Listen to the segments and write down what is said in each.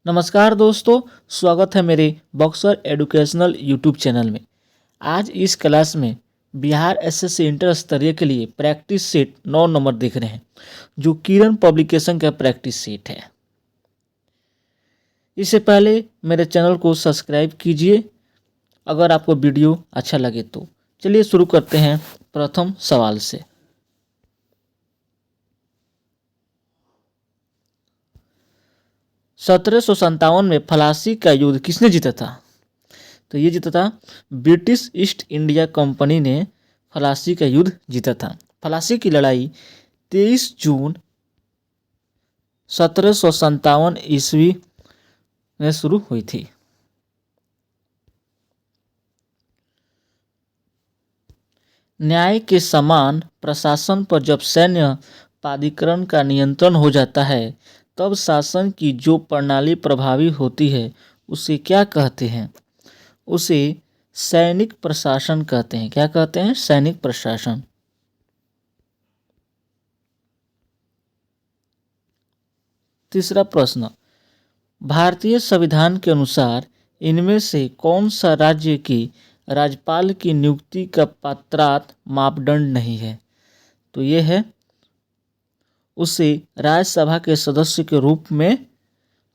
नमस्कार दोस्तों, स्वागत है मेरे बॉक्सर एजुकेशनल यूट्यूब चैनल में। आज इस क्लास में बिहार एसएससी इंटर स्तरीय के लिए प्रैक्टिस सेट 9 नंबर देख रहे हैं, जो किरण पब्लिकेशन का प्रैक्टिस सेट है। इससे पहले मेरे चैनल को सब्सक्राइब कीजिए अगर आपको वीडियो अच्छा लगे तो। चलिए शुरू करते हैं प्रथम सवाल से। 1757 में प्लासी का युद्ध किसने जीता था? तो ये जीता था ब्रिटिश ईस्ट इंडिया कंपनी ने प्लासी का युद्ध जीता था। प्लासी की लड़ाई 23 जून 1757 ईस्वी में शुरू हुई थी। न्याय के समान प्रशासन पर जब सैन्य प्राधिकरण का नियंत्रण हो जाता है, तब शासन की जो प्रणाली प्रभावी होती है उसे क्या कहते हैं? उसे सैनिक प्रशासन कहते हैं। क्या कहते हैं? सैनिक प्रशासन। तीसरा प्रश्न, भारतीय संविधान के अनुसार इनमें से कौन सा राज्य की राज्यपाल की नियुक्ति का पात्रता मापदंड नहीं है? तो ये है, उसे राज्यसभा के सदस्य के रूप में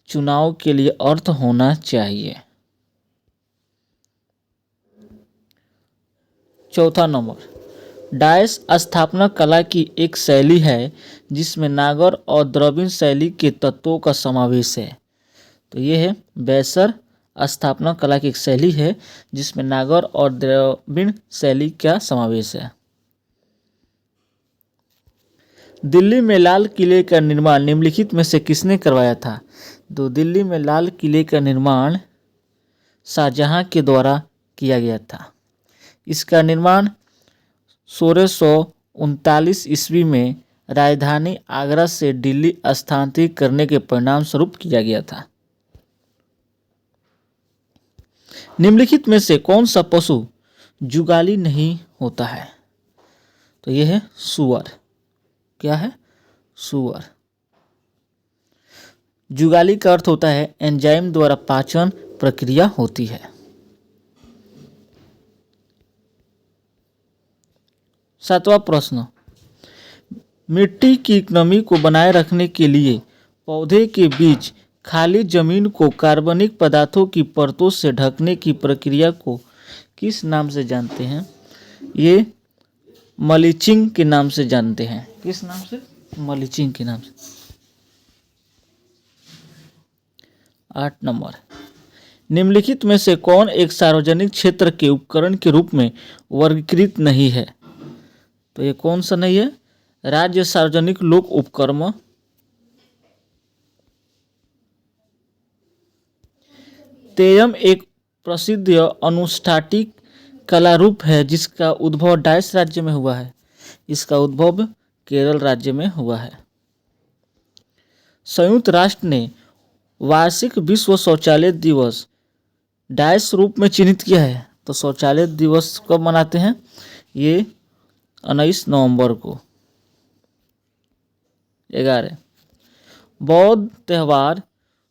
चुनाव के लिए अर्थ होना चाहिए। चौथा नंबर, डायस स्थापना कला की एक शैली है जिसमें नागर और द्रविड़ शैली के तत्वों का समावेश है। तो ये है, बैसर स्थापना कला की एक शैली है जिसमें नागर और द्रविड़ शैली का समावेश है। दिल्ली में लाल किले का निर्माण निम्नलिखित में से किसने करवाया था? तो दिल्ली में लाल किले का निर्माण शाहजहां के द्वारा किया गया था। इसका निर्माण 1639 ईस्वी में राजधानी आगरा से दिल्ली स्थानांतरित करने के परिणाम स्वरूप किया गया था। निम्नलिखित में से कौन सा पशु जुगाली नहीं होता है? तो यह है सूअर। क्या है? सूअर। जुगाली का अर्थ होता है एंजाइम द्वारा पाचन प्रक्रिया होती है। सातवां प्रश्न, मिट्टी की नमी को बनाए रखने के लिए पौधे के बीच खाली जमीन को कार्बनिक पदार्थों की परतों से ढकने की प्रक्रिया को किस नाम से जानते हैं? ये मल्चिंग के नाम से जानते हैं। किस नाम से? मल्चिंग के नाम से। 8 नंबर, निम्नलिखित में से कौन एक सार्वजनिक क्षेत्र के उपकरण के रूप में वर्गीकृत नहीं है? तो ये कौन सा नहीं है? राज्य सार्वजनिक लोक उपक्रम। तेयम एक प्रसिद्ध अनुष्ठानिक कला रूप है जिसका उद्भव डाइस राज्य में हुआ है। इसका उद्भव केरल राज्य में हुआ है। संयुक्त राष्ट्र ने वार्षिक विश्व शौचालय दिवस डाइस रूप में चिन्हित किया है। तो शौचालय दिवस कब मनाते हैं? ये 19 नवंबर को। 11, बौद्ध त्यौहार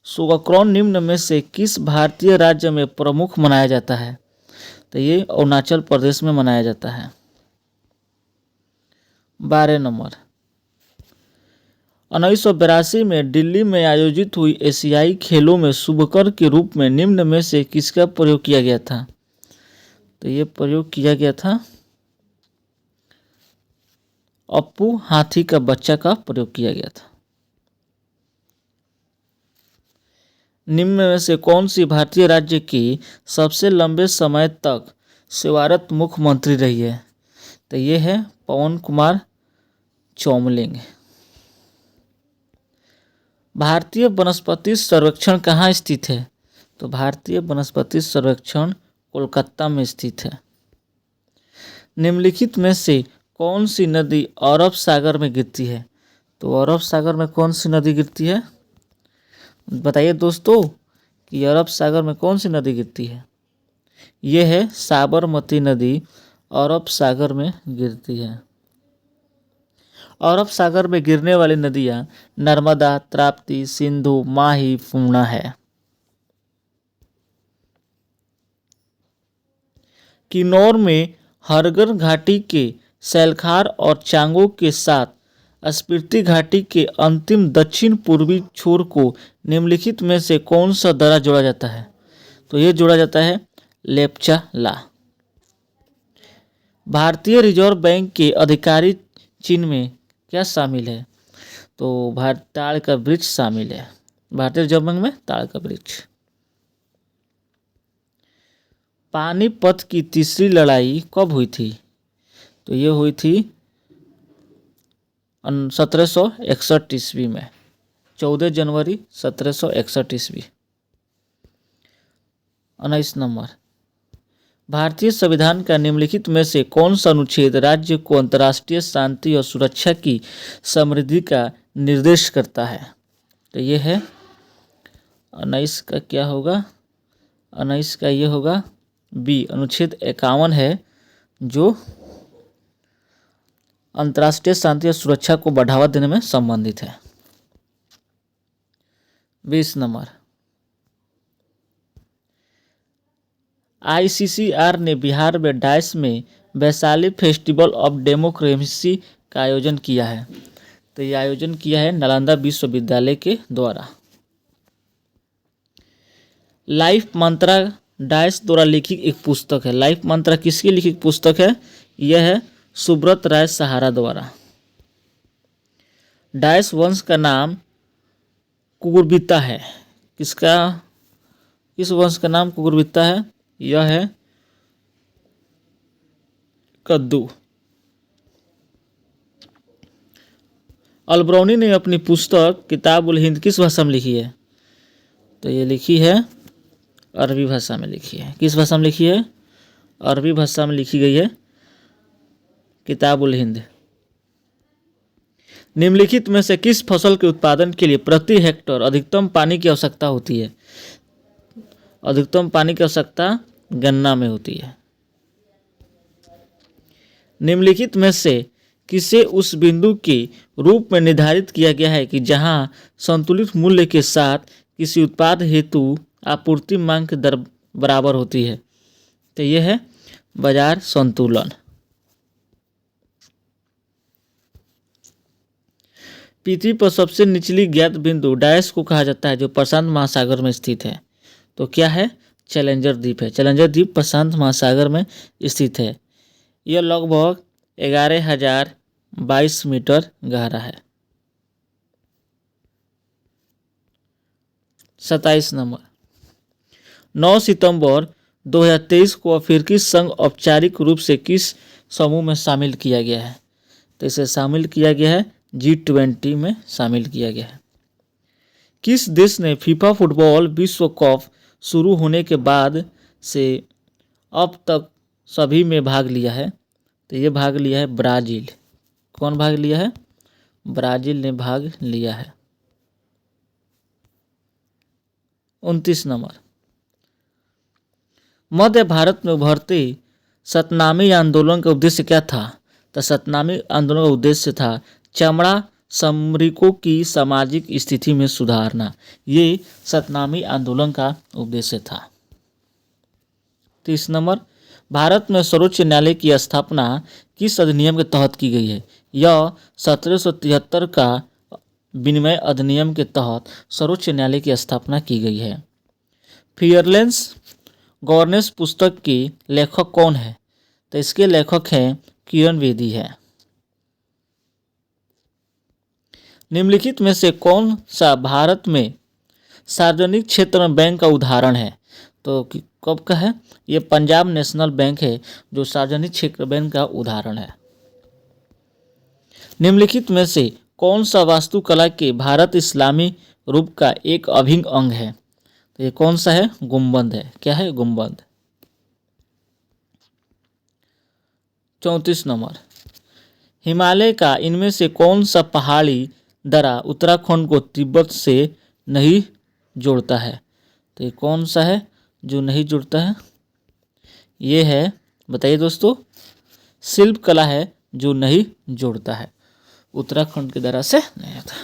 सोगक्रान निम्न में से किस भारतीय राज्य में प्रमुख मनाया जाता है? तो ये अरुणाचल प्रदेश में मनाया जाता है। 12 नंबर, 1982 में दिल्ली में आयोजित हुई एशियाई खेलों में शुभकर के रूप में निम्न में से किसका प्रयोग किया गया था? तो ये प्रयोग किया गया था अप्पू हाथी का बच्चा का प्रयोग किया गया था। निम्न में से कौन सी भारतीय राज्य की सबसे लंबे समय तक सेवारत मुख्यमंत्री रही है? तो ये है पवन कुमार चौमलिंग। भारतीय वनस्पति सर्वेक्षण कहाँ स्थित है? तो भारतीय वनस्पति सर्वेक्षण कोलकाता में स्थित है। निम्नलिखित में से कौन सी नदी अरब सागर में गिरती है? तो अरब सागर में कौन सी नदी गिरती है? बताइए दोस्तों कि अरब सागर में कौन सी नदी गिरती है? यह है साबरमती नदी अरब सागर में गिरती है। अरब सागर में गिरने वाली नदियां नर्मदा, ताप्ती, सिंधु, माही, पूर्णा है। किन्नौर में हरगर घाटी के सैलखार और चांगो के साथ स्पीति घाटी के अंतिम दक्षिण पूर्वी छोर को निम्नलिखित में से कौन सा दर्रा जोड़ा जाता है? तो ये जोड़ा जाता है लेप्चा ला। भारतीय रिजर्व बैंक के आधिकारिक चिन्ह में क्या शामिल है? तो ताड़ का वृक्ष शामिल है। भारतीय रिजर्व बैंक में ताड़ का वृक्ष। पानीपत की तीसरी लड़ाई कब हुई थी? तो ये हुई थी 1761 ईस्वी में, 14 जनवरी 1761 ईस्वी। 19 नंबर, भारतीय संविधान का निम्नलिखित में से कौन सा अनुच्छेद राज्य को अंतर्राष्ट्रीय शांति और सुरक्षा की समृद्धि का निर्देश करता है? तो ये है 19 का क्या होगा? 19 का ये होगा बी, अनुच्छेद 51 है जो अंतर्राष्ट्रीय शांति और सुरक्षा को बढ़ावा देने में संबंधित है। 20 नंबर, ICCR ने बिहार में डाइस में वैशाली फेस्टिवल ऑफ डेमोक्रेसी का आयोजन किया है। तो ये आयोजन किया है नालंदा विश्वविद्यालय के द्वारा। लाइफ मंत्रा डाइस द्वारा लिखी एक पुस्तक है। लाइफ मंत्रा किसकी लिखी पुस्तक है? यह है सुब्रत राय सहारा द्वारा। डाइस वंश का नाम कुकुरबिता है। किस वंश का नाम कुकुरबिता है? यह है कद्दू। अलबरौनी ने अपनी पुस्तक किताब उल हिंद किस भाषा में लिखी है? तो ये लिखी है अरबी भाषा में लिखी है। किस भाषा में लिखी है? अरबी भाषा में लिखी गई है किताब उल हिंद। निम्नलिखित में से किस फसल के उत्पादन के लिए प्रति हेक्टेयर अधिकतम पानी की आवश्यकता होती है? अधिकतम पानी की आवश्यकता गन्ना में होती है। निम्नलिखित में से किसे उस बिंदु के रूप में निर्धारित किया गया है कि जहां संतुलित मूल्य के साथ किसी उत्पाद हेतु आपूर्ति मांग की दर बराबर होती है? तो यह है बाजार संतुलन। पृथ्वी पर सबसे निचली ज्ञात बिंदु डायस को कहा जाता है जो प्रशांत महासागर में स्थित है। तो क्या है? चैलेंजर द्वीप है। चैलेंजर द्वीप प्रशांत महासागर में स्थित है। यह लगभग 11,022 मीटर गहरा है। 27 नंबर, 9 सितंबर 2023 को अफ्रीकी संघ औपचारिक रूप से किस समूह में शामिल किया गया है? तो इसे शामिल किया गया है G20 में शामिल किया गया है। किस देश ने फीफा फुटबॉल विश्व कप शुरू होने के बाद से अब तक सभी में भाग लिया है? तो ये भाग लिया है ब्राज़ील। कौन भाग लिया है? ब्राज़ील ने भाग लिया है। 29 नंबर, मध्य भारत में उभरते सतनामी आंदोलन का उद्देश्य क्या था? तो सतनामी आंदोलन का उद्देश्य था चमड़ा श्रमिकों की सामाजिक स्थिति में सुधारना। ये सतनामी आंदोलन का उद्देश्य था। 30 नंबर, भारत में सर्वोच्च न्यायालय की स्थापना किस अधिनियम के तहत की गई है? यह 1773 का विनिमय अधिनियम के तहत सर्वोच्च न्यायालय की स्थापना की गई है। फियरलेस गवर्नेंस पुस्तक के लेखक कौन है? तो इसके लेखक हैं किरण बेदी है। निम्नलिखित में से कौन सा भारत में सार्वजनिक क्षेत्र में बैंक का उदाहरण है? तो कब का है? ये पंजाब नेशनल बैंक है जो सार्वजनिक क्षेत्र बैंक का उदाहरण है। निम्नलिखित में से कौन सा वास्तुकला के भारत इस्लामी रूप का एक अभिन्न अंग है? तो ये कौन सा है? गुंबद है। क्या है? गुंबद। 34 नंबर, हिमालय का इनमें से कौन सा पहाड़ी दर्रा उत्तराखंड को तिब्बत से नहीं जोड़ता है? तो ये कौन सा है जो नहीं जुड़ता है? ये है, बताइए दोस्तों, शिल्प कला है जो नहीं जोड़ता है, उत्तराखंड की दर्रा से नहीं आता।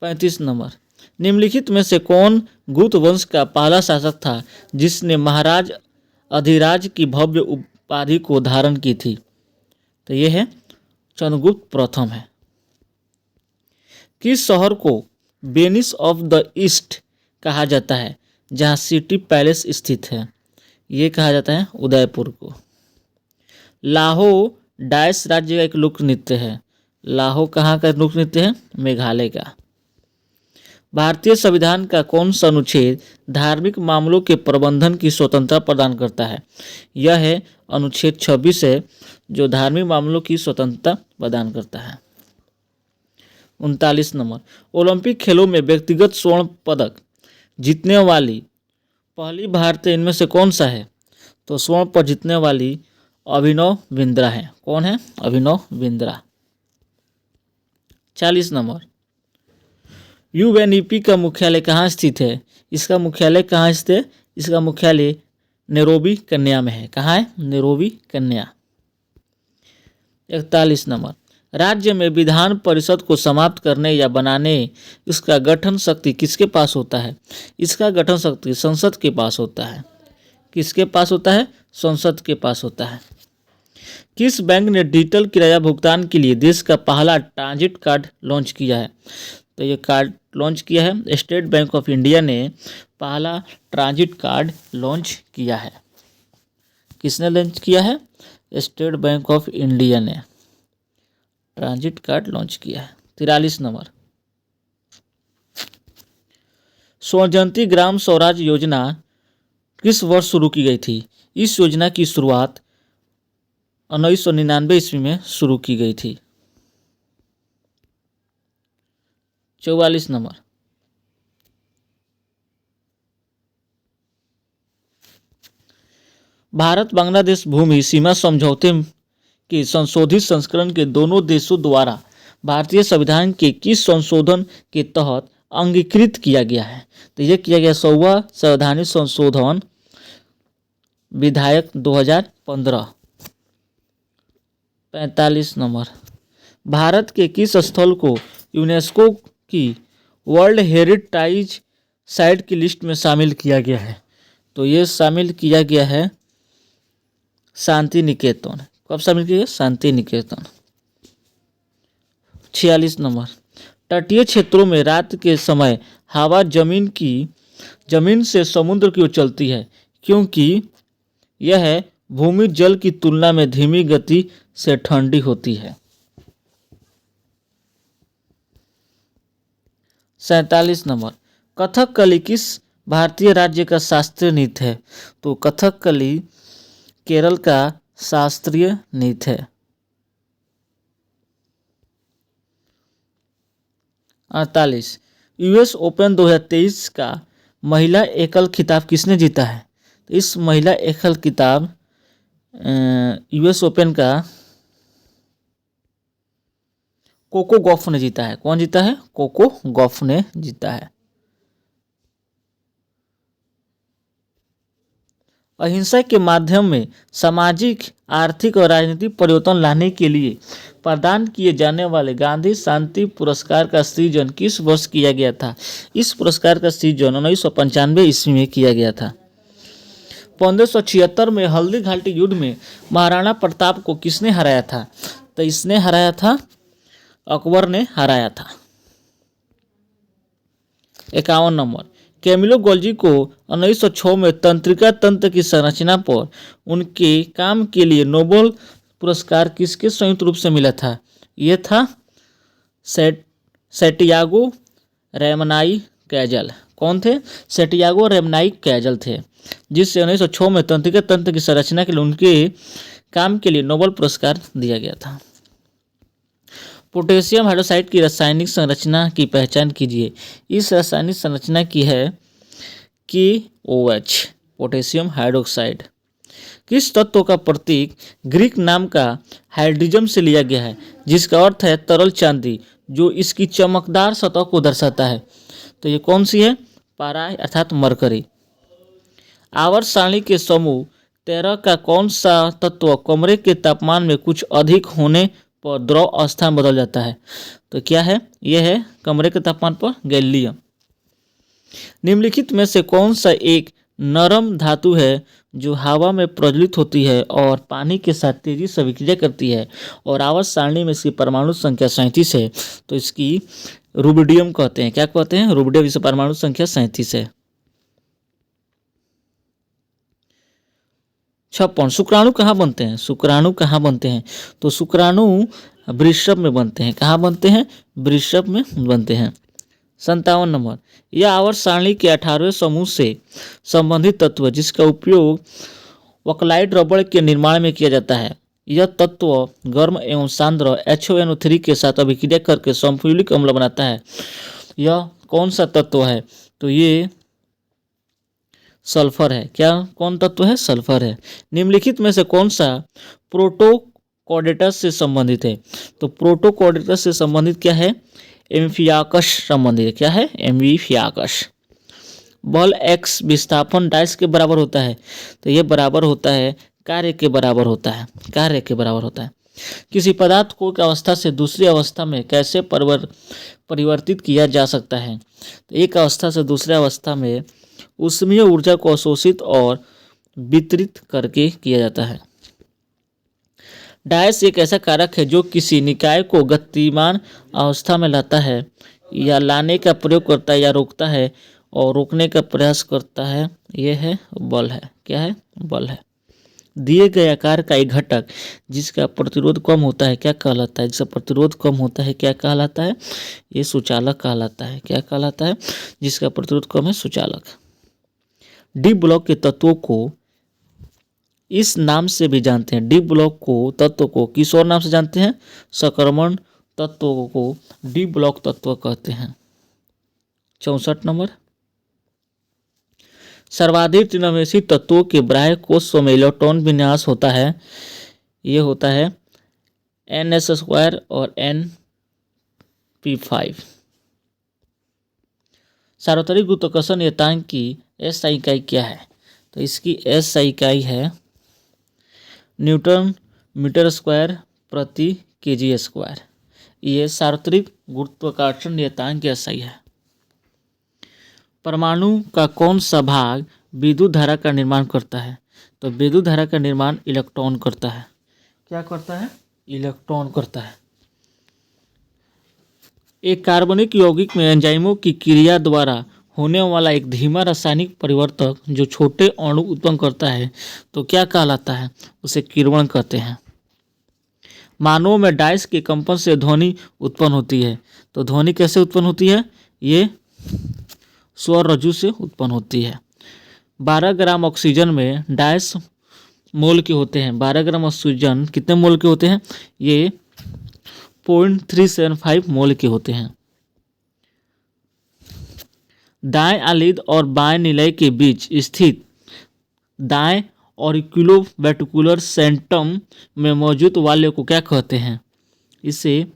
35 नंबर, निम्नलिखित में से कौन गुप्त वंश का पहला शासक था जिसने महाराज अधिराज की भव्य उपाधि को धारण की थी? तो ये है चंद्रगुप्त प्रथम है। किस शहर को वेनिस ऑफ द ईस्ट कहा जाता है जहाँ सिटी पैलेस स्थित है? ये कहा जाता है उदयपुर को। लाहो डाइस राज्य का एक लोक नृत्य है। लाहो कहाँ का लोक नृत्य है? मेघालय का। भारतीय संविधान का कौन सा अनुच्छेद धार्मिक मामलों के प्रबंधन की स्वतंत्रता प्रदान करता है? यह है अनुच्छेद 26 है, जो धार्मिक मामलों की स्वतंत्रता प्रदान करता है। 39 नंबर, ओलंपिक खेलों में व्यक्तिगत स्वर्ण पदक जीतने वाली पहली भारतीय इनमें से कौन सा है? तो स्वर्ण पदक जीतने वाली अभिनव बिंद्रा है। कौन है? अभिनव बिंद्रा। 40 नंबर, यूएनईपी का मुख्यालय कहाँ स्थित है? इसका मुख्यालय कहाँ स्थित है? इसका मुख्यालय नैरोबी कन्या में है। कहाँ है? नैरोबी कन्या। 41 नंबर, राज्य में विधान परिषद को समाप्त करने या बनाने इसका गठन शक्ति किसके पास होता है? इसका गठन शक्ति संसद के पास होता है। किसके पास होता है? संसद के पास होता है। किस बैंक ने डिजिटल किराया भुगतान के लिए देश का पहला ट्रांजिट कार्ड लॉन्च किया है? तो ये कार्ड लॉन्च किया है स्टेट बैंक ऑफ इंडिया ने पहला ट्रांजिट कार्ड लॉन्च किया है। किसने लॉन्च किया है? स्टेट बैंक ऑफ इंडिया ने ट्रांजिट कार्ड लॉन्च किया है। 43 नंबर, स्वर्ण जयंती ग्राम स्वराज योजना किस वर्ष शुरू की गई थी? इस योजना की शुरुआत 1999 ईस्वी में शुरू की गई थी। 44 नंबर, भारत बांग्लादेश भूमि सीमा समझौते के संशोधित संस्करण के दोनों देशों द्वारा भारतीय संविधान के किस संशोधन के तहत अंगीकृत किया गया है? तो यह किया गया 100वां संवैधानिक संशोधन विधायक 2015। 45 नंबर, भारत के किस स्थल को यूनेस्को की वर्ल्ड हेरिटेज साइट की लिस्ट में शामिल किया गया है? तो ये शामिल किया गया है शांति निकेतन। कब शामिल किया गया? शांति निकेतन। 46 नंबर, तटीय क्षेत्रों में रात के समय हवा जमीन से समुद्र की ओर चलती है क्योंकि यह भूमि जल की तुलना में धीमी गति से ठंडी होती है। 47 नंबर, कथकली किस भारतीय राज्य का शास्त्रीय नृत्य है? तो कथकली केरल का शास्त्रीय नृत्य है। 48, यूएस ओपन 2023 का महिला एकल खिताब किसने जीता है? तो इस महिला एकल खिताब यूएस ओपन का कोको गॉफ ने जीता है। कौन जीता है? कोको गॉफ ने जीता है। अहिंसा के माध्यम में सामाजिक, आर्थिक और राजनीतिक परिवर्तन लाने के लिए प्रदान किए जाने वाले गांधी शांति पुरस्कार का सृजन किस वर्ष किया गया था? इस पुरस्कार का सृजन 1995 ईस्वी में किया गया था। 1576 में हल्दी घाटी युद्ध में महाराणा प्रताप को किसने हराया था? तो इसने हराया था, अकबर ने हराया था। 51 नंबर, कैमिलो गोल्जी को 1906 में तंत्रिका तंत्र की संरचना पर उनके काम के लिए नोबेल पुरस्कार किसके संयुक्त रूप से मिला था? ये था सैंटियागो रैमनाई कैजल। कौन थे? सैंटियागो रैमनाई कैजल थे, जिससे 1906 में तंत्रिका तंत्र की संरचना के लिए उनके काम के लिए नोबेल पुरस्कार दिया गया था। पोटेशियम हाइड्रोक्साइड की रासायनिक संरचना की पहचान कीजिए। इस रासायनिक संरचना की है KOH, पोटेशियम हाइड्रोक्साइड। किस तत्व का प्रतीक ग्रीक नाम का हाइड्रिज्म से लिया गया है, जिसका अर्थ है तरल चांदी, जो इसकी चमकदार सतह को दर्शाता है? तो ये कौन सी है? पारा अर्थात मरकरी। आवर्त सारणी के समूह 13 का कौन सा तत्व कमरे के तापमान में कुछ अधिक होने पर द्रव अवस्था में बदल जाता है? तो क्या है? यह है कमरे के तापमान पर गैलियम। निम्नलिखित में से कौन सा एक नरम धातु है जो हवा में प्रज्वलित होती है और पानी के साथ तेजी से विक्रिया करती है और आवर्त सारणी में इसकी परमाणु संख्या 37 है। तो इसकी रुबिडियम कहते हैं। क्या कहते हैं? रुबिडियम। इसकी परमाणु संख्या 37 है। 56 शुक्राणु कहाँ बनते हैं? शुक्राणु कहाँ बनते हैं? तो शुक्राणु वृषभ में बनते हैं। कहाँ बनते हैं? वृषभ में बनते हैं। 57 नंबर, यह आवर्त सारणी के 18वें समूह से संबंधित तत्व है जिसका उपयोग वक्लाइट रबड़ के निर्माण में किया जाता है। यह तत्व गर्म एवं सांद्र HONO3 के साथ अभिक्रिया करके सल्फ्यूरिक अम्ल बनाता है। यह कौन सा तत्व है? तो ये सल्फर है। क्या कौन तत्व है? सल्फर है। निम्नलिखित में से कौन सा प्रोटोकॉर्डेटस से संबंधित है? तो प्रोटोकॉर्डेटस से संबंधित क्या है? एम्फियाकस संबंधित है। क्या है? एम्फियाकस। बल x विस्थापन डाइस के बराबर होता है। तो ये बराबर होता है कार्य के बराबर होता है। कार्य के बराबर होता है। किसी पदार्थ को एक अवस्था से दूसरी अवस्था में कैसे परिवर्तित किया जा सकता है? तो एक अवस्था से दूसरी अवस्था में ऊष्मीय ऊर्जा को अवशोषित और वितरित करके किया जाता है। डायस एक ऐसा कारक है जो किसी निकाय को गतिमान अवस्था में लाता है या लाने का प्रयोग करता है या रोकता है और रोकने का प्रयास करता है। यह है बल है। क्या है? बल है। दिए गए आकार का एक घटक जिसका प्रतिरोध कम होता है क्या कहलाता है? जिसका प्रतिरोध कम होता है क्या कहलाता है? ये सुचालक कहलाता है। क्या कहलाता है? जिसका प्रतिरोध कम है, सुचालक। डी ब्लॉक के तत्वों को इस नाम से भी जानते हैं। डी ब्लॉक को तत्व को किस और नाम से जानते हैं? संक्रमण तत्वों को डी ब्लॉक तत्व कहते हैं। 64 नंबर, सर्वाधिक त्रिनामेशी तत्वों के बाह्य कोश में इलेक्ट्रॉन विन्यास होता है। ये होता है NS² और Np5। सार्वत्रिक गुरुत्वाकर्षण नियतांक की SI इकाई क्या है? तो इसकी SI इकाई है न्यूटन मीटर स्क्वायर प्रति kg²। ये सार्वत्रिक गुरुत्वाकर्षण नियतांक की SI है। परमाणु का कौन सा भाग विद्युत धारा का निर्माण करता है? तो विद्युत धारा का निर्माण इलेक्ट्रॉन करता है। क्या करता है? इलेक्ट्रॉन करता है। एक कार्बनिक यौगिक में एंजाइमों की क्रिया द्वारा होने वाला एक धीमा रासायनिक परिवर्तक जो छोटे अणु उत्पन्न करता है तो क्या कहलाता है? उसे किण्वन कहते हैं। मानव में डाइस के कंपन से ध्वनि उत्पन्न होती है। तो ध्वनि कैसे उत्पन्न होती है? ये स्वर रज्जु से उत्पन्न होती है। 12 ग्राम ऑक्सीजन में डाइस मोल के होते हैं। 12 ग्राम ऑक्सीजन कितने मोल के होते हैं? ये 0.375 मोल के होते हैं। दाएं आलिद और बाएं निलय के बीच स्थित दाएं ऑरिक्युलोवेटिकुलर सेंटम में मौजूद वाल्व को क्या कहते हैं? इसे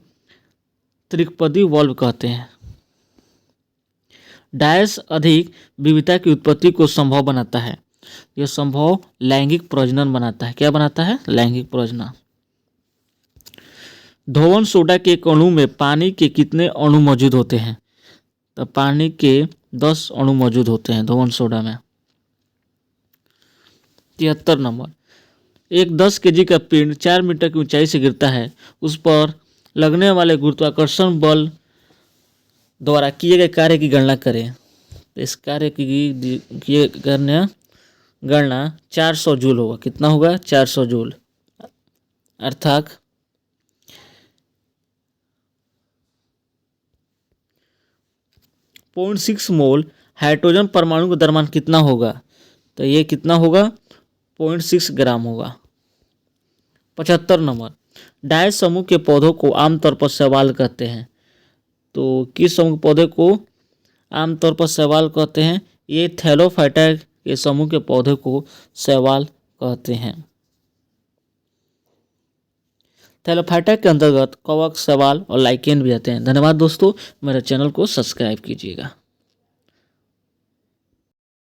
त्रिपदी वाल्व कहते हैं। डायस अधिक विविधता की उत्पत्ति को संभव बनाता है। यह संभव लैंगिक प्रजनन बनाता है। क्या बनाता है? लैंगिक प्रजनन। धोवन सोडा के एक अणु में पानी के कितने अणु मौजूद होते हैं? तो पानी के 10 अणु मौजूद होते हैं धोवन सोडा में। 73 नंबर, एक 10 kg का पिंड 4 मीटर की ऊंचाई से गिरता है। उस पर लगने वाले गुरुत्वाकर्षण बल द्वारा किए गए कार्य की गणना करें। तो इस कार्य की गणना 400 जूल होगा। कितना होगा? 400 जूल। अर्थात 0.6 मोल हाइड्रोजन परमाणु का द्रव्यमान कितना होगा? तो ये कितना होगा? 0.6 ग्राम होगा। 75 नंबर, डायस समूह के पौधों को आमतौर पर शैवाल कहते हैं। तो किस समूह के पौधे को आमतौर पर शैवाल कहते हैं? ये थैलोफाइटा के समूह के पौधे को शैवाल कहते हैं। थैलोफाइटा के अंतर्गत कवक, शैवाल और लाइकेन भी आते हैं। धन्यवाद दोस्तों, मेरे चैनल को सब्सक्राइब कीजिएगा।